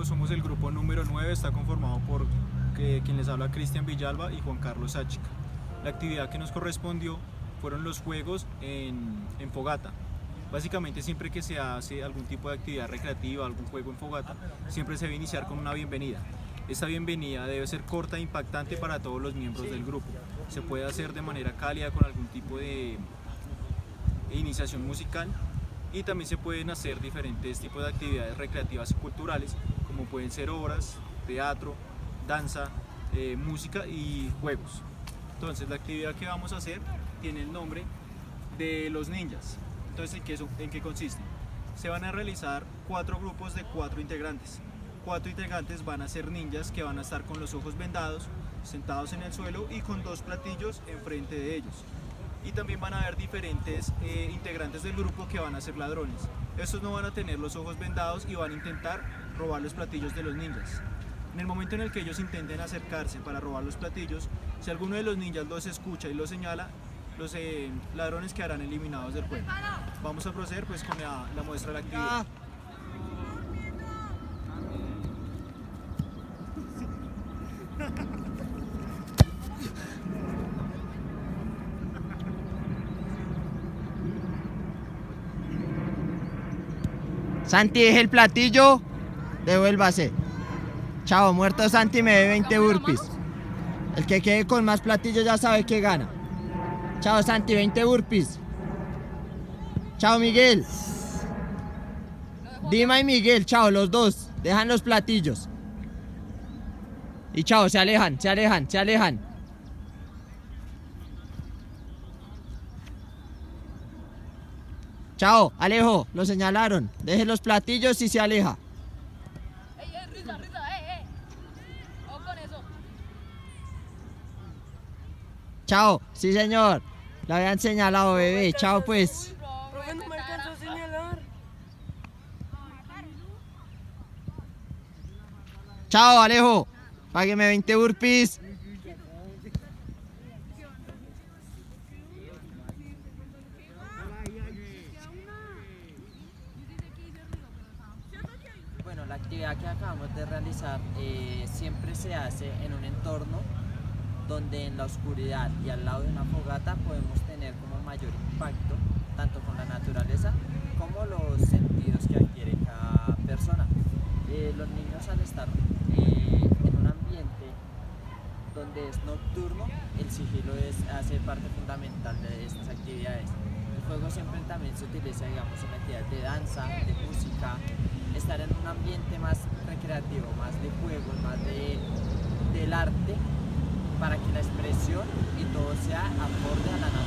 juego. Somos el grupo número 9, está conformado por quien les habla, Cristian Villalba y Juan Carlos Achica. La actividad que nos correspondió fueron los juegos en fogata. Básicamente siempre que se hace algún tipo de actividad recreativa, algún juego en fogata, siempre se debe iniciar con una bienvenida. Esta bienvenida debe ser corta e impactante para todos los miembros del grupo. Se puede hacer de manera cálida con algún tipo de iniciación musical, y también se pueden hacer diferentes tipos de actividades recreativas y culturales, como pueden ser obras, teatro, danza, música y juegos. Entonces la actividad que vamos a hacer tiene el nombre de los ninjas. Entonces, ¿en qué consiste? Se van a realizar 4 grupos de 4 integrantes. 4 integrantes van a ser ninjas que van a estar con los ojos vendados, sentados en el suelo y con 2 platillos enfrente de ellos. Y también van a haber diferentes integrantes del grupo que van a ser ladrones. Estos no van a tener los ojos vendados y van a intentar robar los platillos de los ninjas. En el momento en el que ellos intenten acercarse para robar los platillos, si alguno de los ninjas los escucha y los señala, los ladrones quedarán eliminados del juego. Vamos a proceder pues con la muestra de la actividad. Santi, deje el platillo, devuélvase. Chao, muerto Santi me debe 20 burpees. El que quede con más platillos ya sabe que gana. Chao Santi, 20 burpees. Chao Miguel. Dima y Miguel, chao, los dos. Dejan los platillos. Y chao, se alejan, se alejan, se alejan. Chao, Alejo, lo señalaron. Deje los platillos y se aleja. Risa, vamos con eso. Chao, sí señor. Lo habían señalado, bebé. Chao pues. Profe, no me alcanzó a señalar. Chao, Alejo. Págueme 20 burpees. Bueno, la actividad que acabamos de realizar siempre se hace en un entorno donde en la oscuridad y al lado de una fogata podemos tener como mayor impacto tanto con la naturaleza como los sentidos que adquiere cada persona. Los niños, al estar en un ambiente donde es nocturno, el sigilo hace parte fundamental de estas actividades. El juego siempre también se utiliza, digamos, en actividades de danza, de música, estar en un ambiente más recreativo, más de juegos, más del arte, para que la expresión y todo sea acorde a la naturaleza.